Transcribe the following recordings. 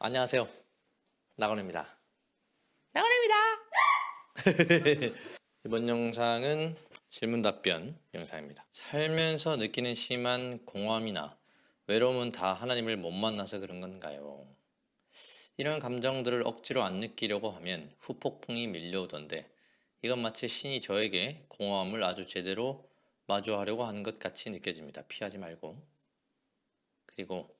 안녕하세요. 나건입니다. 이번 영상은 질문 답변 영상입니다. 살면서 느끼는 심한 공허함이나 외로움은 다 하나님을 못 만나서 그런 건가요? 이런 감정들을 억지로 안 느끼려고 하면 후폭풍이 밀려오던데 이건 마치 신이 저에게 공허함을 아주 제대로 마주하려고 하는 것 같이 느껴집니다. 피하지 말고. 그리고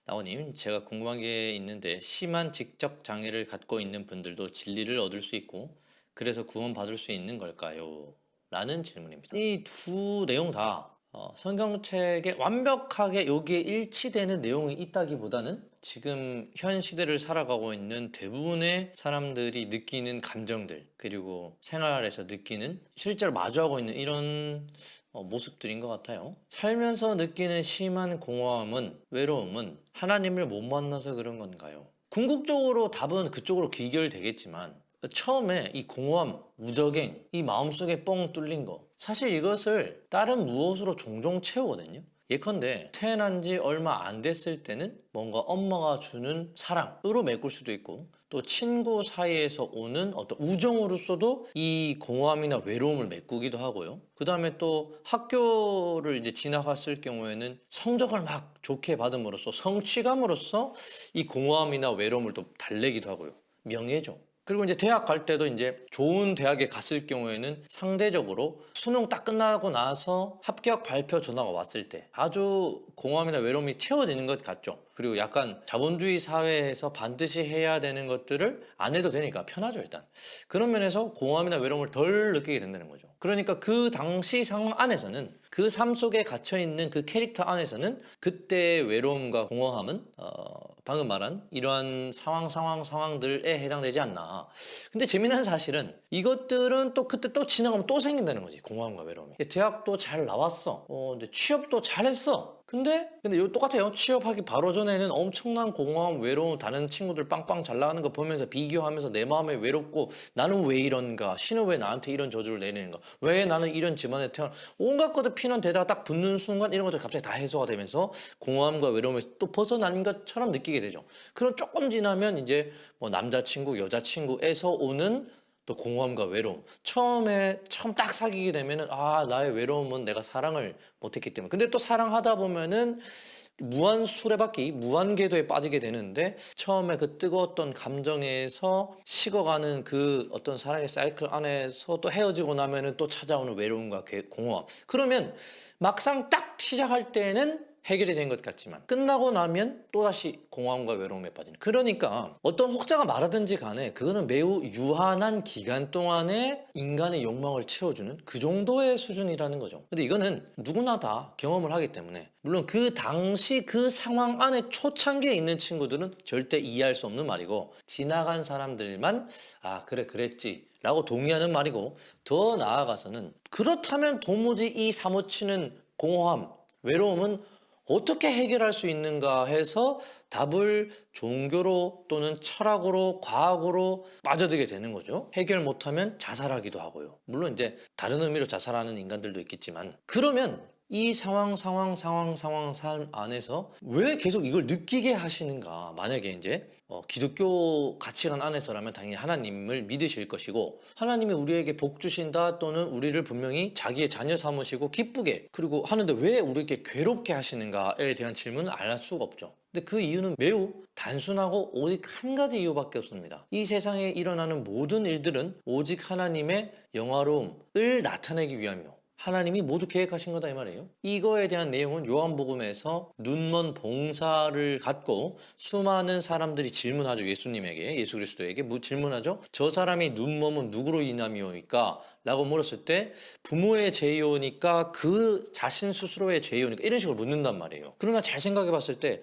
나원님, 제가 궁금한 게 있는데 심한 지적 장애를 갖고 있는 분들도 진리를 얻을 수 있고 그래서 구원받을 수 있는 걸까요? 라는 질문입니다. 이 두 내용 다 성경책에 완벽하게 여기에 일치되는 내용이 있다기보다는 지금 현 시대를 살아가고 있는 대부분의 사람들이 느끼는 감정들 그리고 생활에서 느끼는 실제로 마주하고 있는 이런 모습들인 것 같아요. 살면서 느끼는 심한 공허함은 외로움은 하나님을 못 만나서 그런 건가요? 궁극적으로 답은 그쪽으로 귀결되겠지만 처음에 이 공허함, 무적행, 이 마음속에 뻥 뚫린 거 사실 이것을 다른 무엇으로 종종 채우거든요. 예컨대 태어난 지 얼마 안 됐을 때는 뭔가 엄마가 주는 사랑으로 메꿀 수도 있고 또 친구 사이에서 오는 어떤 우정으로서도 이 공허함이나 외로움을 메꾸기도 하고요. 그 다음에 또 학교를 이제 지나갔을 경우에는 성적을 막 좋게 받음으로써 성취감으로써 이 공허함이나 외로움을 또 달래기도 하고요. 명예죠. 그리고 이제 대학 갈 때도 이제 좋은 대학에 갔을 경우에는 상대적으로 수능 딱 끝나고 나서 합격 발표 전화가 왔을 때 아주 공허함이나 외로움이 채워지는 것 같죠. 그리고 약간 자본주의 사회에서 반드시 해야 되는 것들을 안 해도 되니까 편하죠, 일단. 그런 면에서 공허함이나 외로움을 덜 느끼게 된다는 거죠. 그러니까 그 당시 상황 안에서는 그 삶 속에 갇혀 있는 그 캐릭터 안에서는 그때의 외로움과 공허함은 방금 말한 이러한 상황들에 해당되지 않나. 근데 재미난 사실은 이것들은 또 그때 또 지나가면 또 생긴다는 거지. 공허함과 외로움이. 대학도 잘 나왔어. 근데 취업도 잘했어. 근데 이거 똑같아요. 취업하기 바로 전에는 엄청난 공허함, 외로움, 다른 친구들 빵빵 잘 나가는 거 보면서 비교하면서 내 마음에 외롭고 나는 왜 이런가? 신은 왜 나한테 이런 저주를 내리는가? 왜 나는 이런 집안에 태어나? 온갖 것들 피난 데다가 딱 붙는 순간 이런 것들 갑자기 다 해소가 되면서 공허함과 외로움에서 또 벗어난 것처럼 느끼게 되죠. 그럼 조금 지나면 이제 뭐 남자친구, 여자친구에서 오는 또 공허함과 외로움. 처음 딱 사귀게 되면은 나의 외로움은 내가 사랑을 못했기 때문에. 근데 또 사랑하다 보면은 무한 수레바퀴, 무한 궤도에 빠지게 되는데 처음에 그 뜨거웠던 감정에서 식어가는 그 어떤 사랑의 사이클 안에서 또 헤어지고 나면은 또 찾아오는 외로움과 공허함. 그러면 막상 딱 시작할 때는 해결이 된 것 같지만 끝나고 나면 또다시 공허함과 외로움에 빠지는. 그러니까 어떤 혹자가 말하든지 간에 그거는 매우 유한한 기간 동안에 인간의 욕망을 채워주는 그 정도의 수준이라는 거죠. 근데 이거는 누구나 다 경험을 하기 때문에 물론 그 당시 그 상황 안에 초창기에 있는 친구들은 절대 이해할 수 없는 말이고 지나간 사람들만 그래 그랬지 라고 동의하는 말이고 더 나아가서는 그렇다면 도무지 이 사무치는 공허함, 외로움은 어떻게 해결할 수 있는가 해서 답을 종교로 또는 철학으로 과학으로 빠져들게 되는 거죠. 해결 못하면 자살하기도 하고요. 물론 이제 다른 의미로 자살하는 인간들도 있겠지만 그러면 이 삶 안에서 왜 계속 이걸 느끼게 하시는가? 만약에 이제 기독교 가치관 안에서라면 당연히 하나님을 믿으실 것이고 하나님이 우리에게 복 주신다 또는 우리를 분명히 자기의 자녀 삼으시고 기쁘게 그리고 하는데 왜 우리에게 괴롭게 하시는가에 대한 질문은 안 할 수가 없죠. 근데 그 이유는 매우 단순하고 오직 한 가지 이유밖에 없습니다. 이 세상에 일어나는 모든 일들은 오직 하나님의 영화로움을 나타내기 위함이요. 하나님이 모두 계획하신 거다 이 말이에요. 이거에 대한 내용은 요한복음에서 눈먼 봉사를 갖고 수많은 사람들이 질문하죠. 예수님에게, 예수 그리스도에게 질문하죠. 저 사람이 눈먼은 누구로 인함이오니까? 라고 물었을 때 부모의 죄이오니까 그 자신 스스로의 죄이오니까 이런 식으로 묻는단 말이에요. 그러나 잘 생각해 봤을 때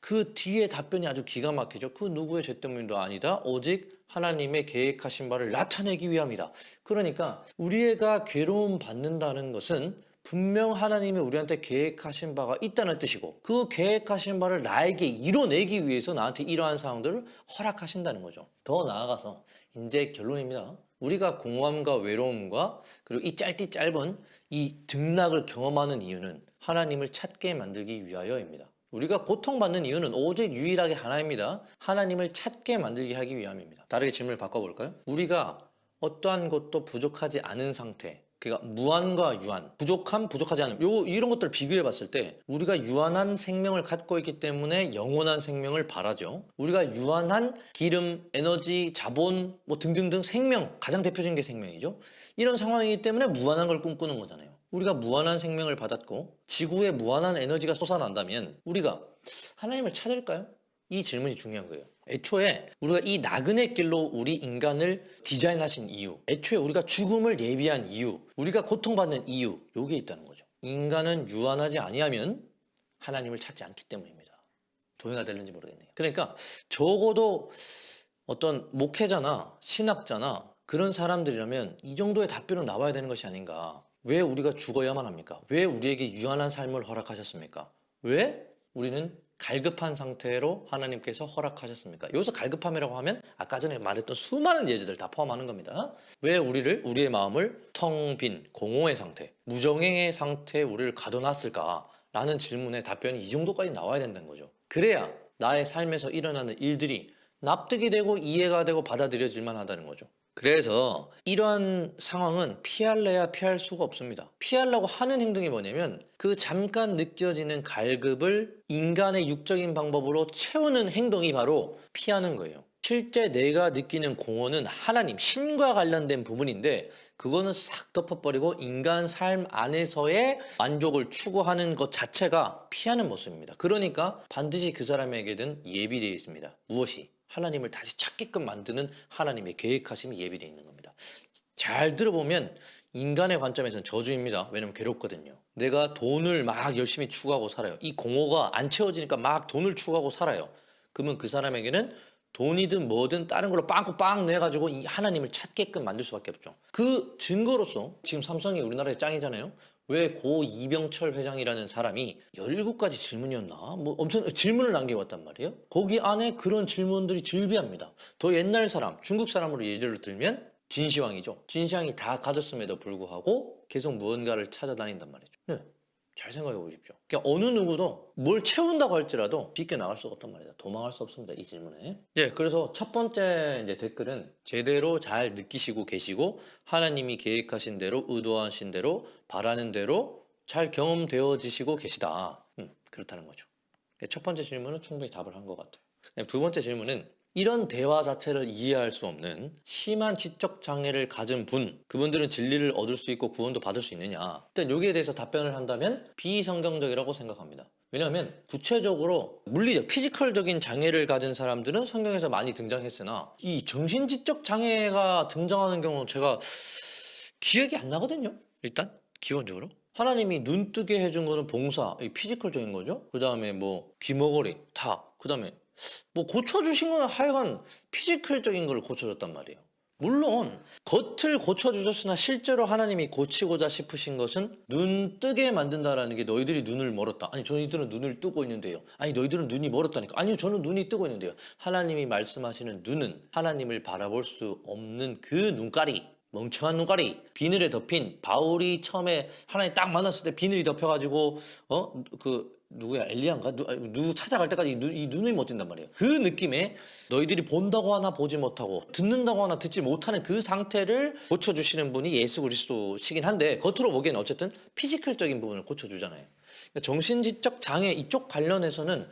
그 뒤에 답변이 아주 기가 막히죠. 그 누구의 죄 때문도 아니다. 오직 하나님의 계획하신 바를 나타내기 위함이다. 그러니까 우리가 괴로움 받는다는 것은 분명 하나님이 우리한테 계획하신 바가 있다는 뜻이고 그 계획하신 바를 나에게 이뤄내기 위해서 나한테 이러한 상황들을 허락하신다는 거죠. 더 나아가서 이제 결론입니다. 우리가 공허함과 외로움과 그리고 이 짧은 이 등락을 경험하는 이유는 하나님을 찾게 만들기 위하여입니다. 우리가 고통받는 이유는 오직 유일하게 하나입니다. 하나님을 찾게 만들게 하기 위함입니다. 다르게 질문을 바꿔볼까요? 우리가 어떠한 것도 부족하지 않은 상태, 그러니까 무한과 유한, 부족함, 부족하지 않음, 이런 것들을 비교해 봤을 때 우리가 유한한 생명을 갖고 있기 때문에 영원한 생명을 바라죠. 우리가 유한한 기름, 에너지, 자본 뭐 등등등 생명, 가장 대표적인 게 생명이죠. 이런 상황이기 때문에 무한한 걸 꿈꾸는 거잖아요. 우리가 무한한 생명을 받았고 지구에 무한한 에너지가 솟아난다면 우리가 하나님을 찾을까요? 이 질문이 중요한 거예요. 애초에 우리가 이 나그네 길로 우리 인간을 디자인하신 이유, 애초에 우리가 죽음을 예비한 이유, 우리가 고통받는 이유, 요게 있다는 거죠. 인간은 유한하지 아니하면 하나님을 찾지 않기 때문입니다. 동의가 되는지 모르겠네요. 그러니까 적어도 어떤 목회자나 신학자나 그런 사람들이라면 이 정도의 답변은 나와야 되는 것이 아닌가. 왜 우리가 죽어야만 합니까? 왜 우리에게 유한한 삶을 허락하셨습니까? 왜 우리는 갈급한 상태로 하나님께서 허락하셨습니까? 여기서 갈급함이라고 하면 아까 전에 말했던 수많은 예제들 다 포함하는 겁니다. 왜 우리의 마음을 텅 빈 공허의 상태, 무정행의 상태에 우리를 가둬놨을까라는 질문에 답변이 이 정도까지 나와야 된다는 거죠. 그래야 나의 삶에서 일어나는 일들이 납득이 되고 이해가 되고 받아들여질만 하다는 거죠. 그래서 이러한 상황은 피할래야 피할 수가 없습니다. 피하려고 하는 행동이 뭐냐면 그 잠깐 느껴지는 갈급을 인간의 육적인 방법으로 채우는 행동이 바로 피하는 거예요. 실제 내가 느끼는 공허는 하나님, 신과 관련된 부분인데 그거는 싹 덮어버리고 인간 삶 안에서의 만족을 추구하는 것 자체가 피하는 모습입니다. 그러니까 반드시 그 사람에게는 예비되어 있습니다. 무엇이? 하나님을 다시 찾게끔 만드는 하나님의 계획하심이 예비되어 있는 겁니다. 잘 들어보면 인간의 관점에서는 저주입니다. 왜냐면 괴롭거든요. 내가 돈을 막 열심히 추구하고 살아요. 이 공허가 안 채워지니까 막 돈을 추구하고 살아요. 그러면 그 사람에게는 돈이든 뭐든 다른 걸로 빵꾸 내가지고 이 하나님을 찾게끔 만들 수밖에 없죠. 그 증거로서 지금 삼성이 우리나라의 짱이잖아요. 왜 고 이병철 회장이라는 사람이 17가지 질문이었나? 뭐 엄청 질문을 남겨왔단 말이에요. 거기 안에 그런 질문들이 즐비합니다. 더 옛날 사람, 중국 사람으로 예를 들면 진시황이죠. 진시황이 다 가졌음에도 불구하고 계속 무언가를 찾아다닌단 말이죠. 네. 잘 생각해 보십시오. 그러니까 어느 누구도 뭘 채운다고 할지라도 비껴나갈 수가 없단 말이다. 도망갈 수 없습니다. 이 질문에. 예, 그래서 첫 번째 이제 댓글은 제대로 잘 느끼시고 계시고 하나님이 계획하신 대로 의도하신 대로 바라는 대로 잘 경험되어지시고 계시다. 그렇다는 거죠. 첫 번째 질문은 충분히 답을 한 것 같아요. 두 번째 질문은 이런 대화 자체를 이해할 수 없는 심한 지적 장애를 가진 그분들은 진리를 얻을 수 있고 구원도 받을 수 있느냐? 일단 여기에 대해서 답변을 한다면 비성경적이라고 생각합니다. 왜냐하면 구체적으로 물리적, 피지컬적인 장애를 가진 사람들은 성경에서 많이 등장했으나 이 정신지적 장애가 등장하는 경우는 제가 기억이 안 나거든요. 일단 기본적으로. 하나님이 눈 뜨게 해준 거는 봉사, 피지컬적인 거죠. 그 다음에 뭐 귀머거리, 그 다음에 뭐 고쳐주신 거는 하여간 피지컬적인 걸 고쳐줬단 말이에요. 물론 겉을 고쳐주셨으나 실제로 하나님이 고치고자 싶으신 것은 눈 뜨게 만든다라는 게 너희들이 눈을 멀었다. 아니 저희들은 눈을 뜨고 있는데요. 아니 너희들은 눈이 멀었다니까. 아니요 저는 눈이 뜨고 있는데요. 하나님이 말씀하시는 눈은 하나님을 바라볼 수 없는 그 눈깔이, 멍청한 눈깔이, 비늘에 덮인 바울이 처음에 하나님 딱 만났을 때 비늘이 덮여가지고 누구야 엘리야인가? 누구 찾아갈 때까지 이 눈이 못 뜬단 말이에요. 그 느낌에 너희들이 본다고 하나 보지 못하고 듣는다고 하나 듣지 못하는 그 상태를 고쳐주시는 분이 예수 그리스도시긴 한데 겉으로 보기에는 어쨌든 피지컬적인 부분을 고쳐주잖아요. 그러니까 정신지적 장애 이쪽 관련해서는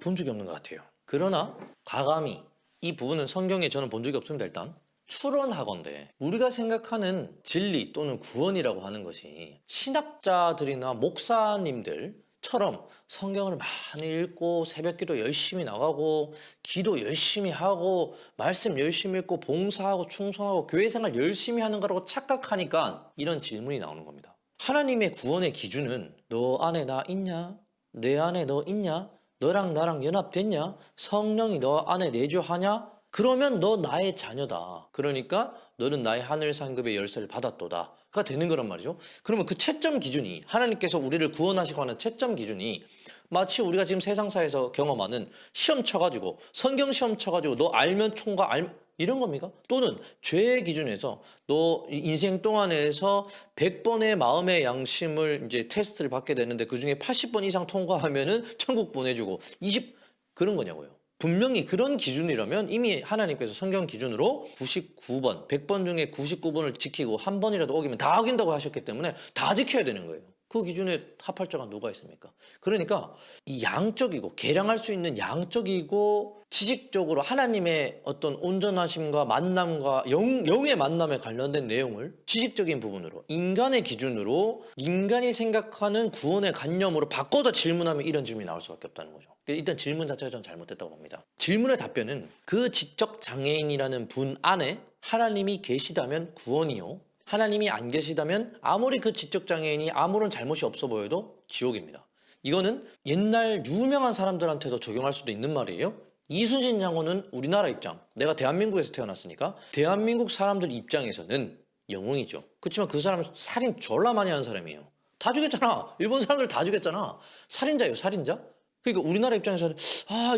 본 적이 없는 것 같아요. 그러나 과감히 이 부분은 성경에 저는 본 적이 없습니다. 일단 추론하건대 우리가 생각하는 진리 또는 구원이라고 하는 것이 신학자들이나 목사님들처럼 성경을 많이 읽고 새벽기도 열심히 나가고 기도 열심히 하고 말씀 열심히 읽고 봉사하고 충성하고 교회생활 열심히 하는 거라고 착각하니까 이런 질문이 나오는 겁니다. 하나님의 구원의 기준은 너 안에 나 있냐? 내 안에 너 있냐? 너랑 나랑 연합됐냐? 성령이 너 안에 내주하냐? 그러면 너 나의 자녀다. 그러니까 너는 나의 하늘 상급의 열쇠를 받았도다가 되는 거란 말이죠. 그러면 그 채점 기준이 하나님께서 우리를 구원하시고 하는 채점 기준이 마치 우리가 지금 세상사에서 경험하는 시험 쳐가지고 성경 시험 쳐가지고 너 알면 총과 이런 겁니까? 또는 죄의 기준에서 너 인생 동안에서 100번의 마음의 양심을 이제 테스트를 받게 되는데 그중에 80번 이상 통과하면은 천국 보내주고 20 그런 거냐고요. 분명히 그런 기준이라면 이미 하나님께서 성경 기준으로 99번, 100번 중에 99번을 지키고 한 번이라도 어기면 다 어긴다고 하셨기 때문에 다 지켜야 되는 거예요. 그 기준에 합할 자가 누가 있습니까? 그러니까 이 양적이고 계량할 수 있는 양적이고 지식적으로 하나님의 어떤 온전하심과 만남과 영의 만남에 관련된 내용을 지식적인 부분으로 인간의 기준으로 인간이 생각하는 구원의 관념으로 바꿔서 질문하면 이런 질문이 나올 수밖에 없다는 거죠. 일단 질문 자체가 전 잘못됐다고 봅니다. 질문의 답변은 그 지적 장애인이라는 분 안에 하나님이 계시다면 구원이요, 하나님이 안 계시다면 아무리 그 지적장애인이 아무런 잘못이 없어 보여도 지옥입니다. 이거는 옛날 유명한 사람들한테도 적용할 수도 있는 말이에요. 이순신 장군은 우리나라 입장, 내가 대한민국에서 태어났으니까 대한민국 사람들 입장에서는 영웅이죠. 그렇지만 그 사람은 살인 졸라 많이 한 사람이에요. 다 죽였잖아. 일본 사람들 다 죽였잖아. 살인자예요, 살인자. 그러니까 우리나라 입장에서는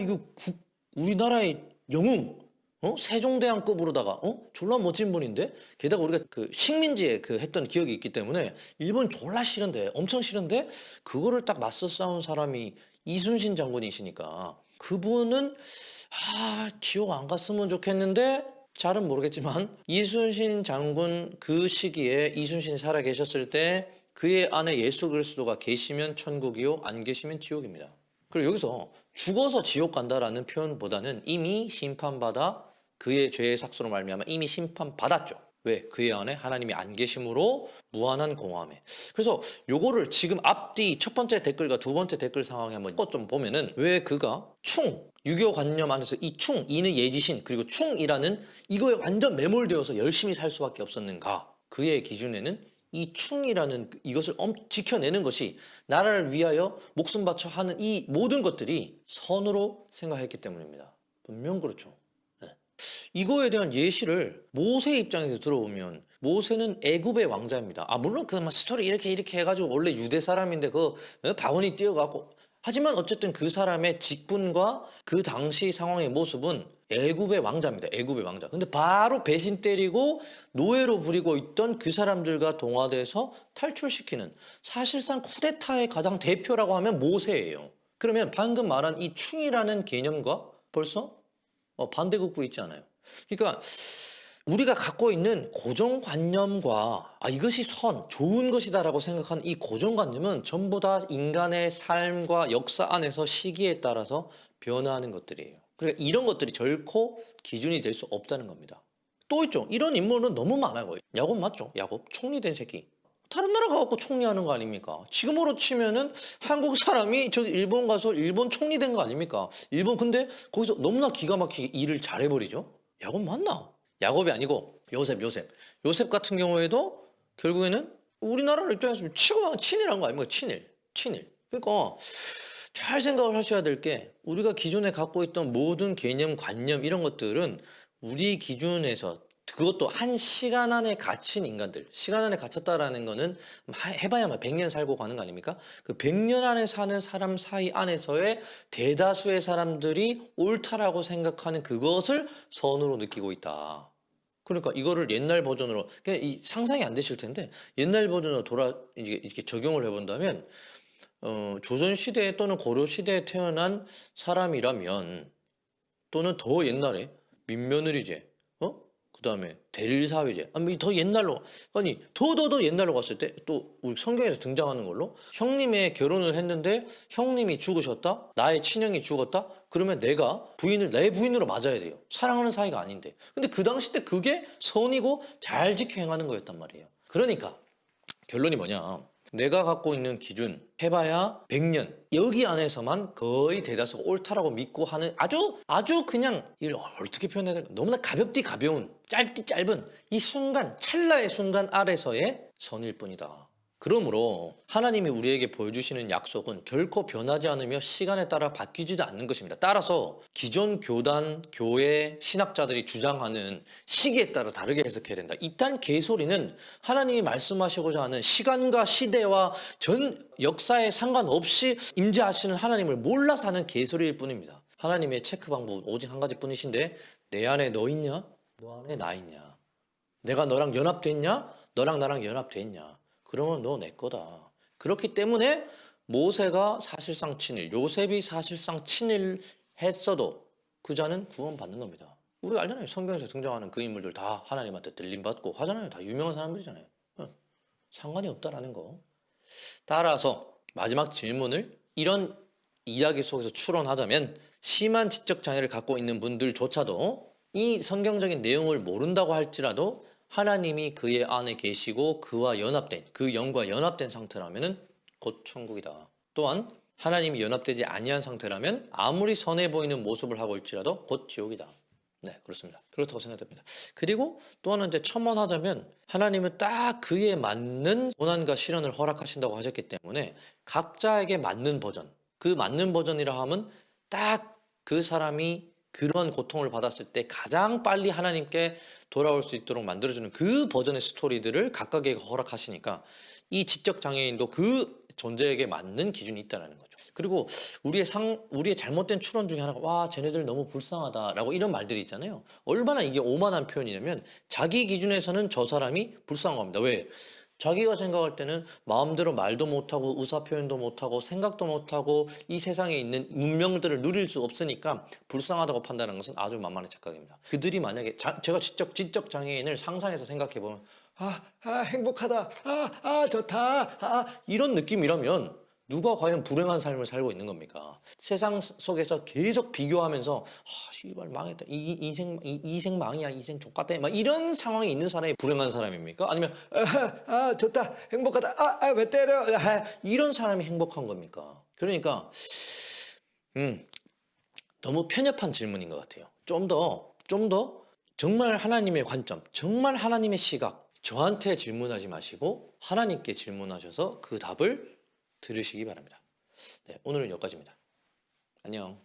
이거 우리나라의 영웅, 세종대왕급으로다가 졸라 멋진 분인데, 게다가 우리가 그 식민지에 그 했던 기억이 있기 때문에 일본 졸라 싫은데, 엄청 싫은데 그거를 딱 맞서 싸운 사람이 이순신 장군이시니까 그분은 지옥 안 갔으면 좋겠는데, 잘은 모르겠지만 이순신 장군 그 시기에 이순신 살아 계셨을 때 그의 안에 예수 그리스도가 계시면 천국이요, 안 계시면 지옥입니다. 그리고 여기서 죽어서 지옥 간다라는 표현보다는 이미 심판받아 그의 죄의 삭수로 말미암아 이미 심판받았죠. 왜? 그의 안에 하나님이 안 계심으로 무한한 공허함에. 그래서 요거를 지금 앞뒤 첫 번째 댓글과 두 번째 댓글 상황에 한번 좀 보면은, 왜 그가 유교 관념 안에서 이 이는 예지신, 그리고 충이라는 이거에 완전 매몰되어서 열심히 살 수밖에 없었는가? 그의 기준에는 이 충이라는 이것을 지켜내는 것이 나라를 위하여 목숨 바쳐 하는 이 모든 것들이 선으로 생각했기 때문입니다. 분명 그렇죠. 이거에 대한 예시를 모세 입장에서 들어보면, 모세는 애굽의 왕자입니다. 물론 그 스토리 이렇게 해가지고 원래 유대 사람인데 그 바구니 띄어갖고, 하지만 어쨌든 그 사람의 직분과 그 당시 상황의 모습은 애굽의 왕자입니다. 애굽의 왕자. 근데 바로 배신 때리고 노예로 부리고 있던 그 사람들과 동화돼서 탈출시키는, 사실상 쿠데타의 가장 대표라고 하면 모세예요. 그러면 방금 말한 이 충이라는 개념과 벌써 반대급부 있지 않아요. 그러니까 우리가 갖고 있는 고정관념과 이것이 좋은 것이다라고 생각하는 이 고정관념은 전부 다 인간의 삶과 역사 안에서 시기에 따라서 변화하는 것들이에요. 그러니까 이런 것들이 결코 기준이 될 수 없다는 겁니다. 또 있죠. 이런 인물은 너무 많아요. 야곱 맞죠? 야곱, 총리 된 새끼. 다른 나라 가갖고 총리하는 거 아닙니까? 지금으로 치면은 한국 사람이 저기 일본 가서 일본 총리 된 거 아닙니까? 일본, 근데 거기서 너무나 기가 막히게 일을 잘해버리죠? 야곱 맞나? 야곱이 아니고 요셉 같은 경우에도 결국에는 우리나라 입장에서 친일한 거 아닙니까? 친일. 그러니까 잘 생각을 하셔야 될 게, 우리가 기존에 갖고 있던 모든 개념, 관념 이런 것들은 우리 기준에서, 그것도 한 시간 안에 갇힌 인간들, 시간 안에 갇혔다라는 거는 해봐야만 100년 살고 가는 거 아닙니까? 그 100년 안에 사는 사람 사이 안에서의 대다수의 사람들이 옳다라고 생각하는 그것을 선으로 느끼고 있다. 그러니까 이거를 옛날 버전으로, 그냥 상상이 안 되실 텐데, 옛날 버전으로 이렇게 적용을 해본다면, 조선시대 또는 고려시대에 태어난 사람이라면, 또는 더 옛날에 민며느리제, 그 다음에 대릴사회제, 더 옛날로, 더 옛날로 갔을 때 또 우리 성경에서 등장하는 걸로, 형님의 결혼을 했는데 형님이 죽으셨다, 나의 친형이 죽었다, 그러면 내가 내 부인으로 맞아야 돼요. 사랑하는 사이가 아닌데. 근데 그 당시 때 그게 선이고 잘 지켜 행하는 거였단 말이에요. 그러니까 결론이 뭐냐, 내가 갖고 있는 기준 해봐야 100년, 여기 안에서만 거의 대다수가 옳다라고 믿고 하는 아주 그냥, 이걸 어떻게 표현해야 될까, 너무나 가벼운 짧은 이 순간, 찰나의 순간 아래서의 선일 뿐이다. 그러므로 하나님이 우리에게 보여주시는 약속은 결코 변하지 않으며 시간에 따라 바뀌지도 않는 것입니다. 따라서 기존 교단, 교회, 신학자들이 주장하는 시기에 따라 다르게 해석해야 된다, 이딴 개소리는 하나님이 말씀하시고자 하는 시간과 시대와 전 역사에 상관없이 임재하시는 하나님을 몰라서 하는 개소리일 뿐입니다. 하나님의 체크 방법은 오직 한 가지뿐이신데, 내 안에 너 있냐? 너 안에 나 있냐? 내가 너랑 연합됐냐? 너랑 나랑 연합됐냐? 그러면 너 내 거다. 그렇기 때문에 모세가 사실상 친일, 요셉이 사실상 친일 했어도 그 자는 구원받는 겁니다. 우리가 알잖아요. 성경에서 등장하는 그 인물들 다 하나님한테 들림받고 하잖아요. 다 유명한 사람들이잖아요. 상관이 없다라는 거. 따라서 마지막 질문을 이런 이야기 속에서 추론하자면 심한 지적 장애를 갖고 있는 분들조차도 이 성경적인 내용을 모른다고 할지라도 하나님이 그의 안에 계시고 그와 연합된 그 영과 연합된 상태라면은 곧 천국이다. 또한 하나님이 연합되지 아니한 상태라면 아무리 선해 보이는 모습을 하고 있지라도 곧 지옥이다. 네, 그렇습니다. 그렇다고 생각됩니다. 그리고 또 하나 이제 첨언하자면 하나님은 딱 그에 맞는 고난과 시련을 허락하신다고 하셨기 때문에 각자에게 맞는 버전, 그 맞는 버전이라 하면 딱 그 사람이 그런 고통을 받았을 때 가장 빨리 하나님께 돌아올 수 있도록 만들어주는 그 버전의 스토리들을 각각에게 허락하시니까 이 지적 장애인도 그 존재에게 맞는 기준이 있다는 거죠. 그리고 우리의 잘못된 추론 중에 하나가 와 쟤네들 너무 불쌍하다라고 이런 말들이 있잖아요. 얼마나 이게 오만한 표현이냐면 자기 기준에서는 저 사람이 불쌍한 겁니다. 왜? 자기가 생각할 때는 마음대로 말도 못하고 의사표현도 못하고 생각도 못하고 이 세상에 있는 문명들을 누릴 수 없으니까 불쌍하다고 판단하는 것은 아주 만만한 착각입니다. 그들이 만약에 제가 지적 장애인을 상상해서 생각해보면 행복하다, 좋다, 이런 느낌이라면 누가 과연 불행한 삶을 살고 있는 겁니까? 세상 속에서 계속 비교하면서 씨발 망했다. 이 생 망이야. 이 생 족같다. 막 이런 상황에 있는 사람이 불행한 사람입니까? 아니면 좋다. 행복하다. 왜 때려? 이런 사람이 행복한 겁니까? 그러니까 너무 편협한 질문인 것 같아요. 좀 더 정말 하나님의 관점, 정말 하나님의 시각 저한테 질문하지 마시고 하나님께 질문하셔서 그 답을 들으시기 바랍니다. 네, 오늘은 여기까지입니다. 안녕.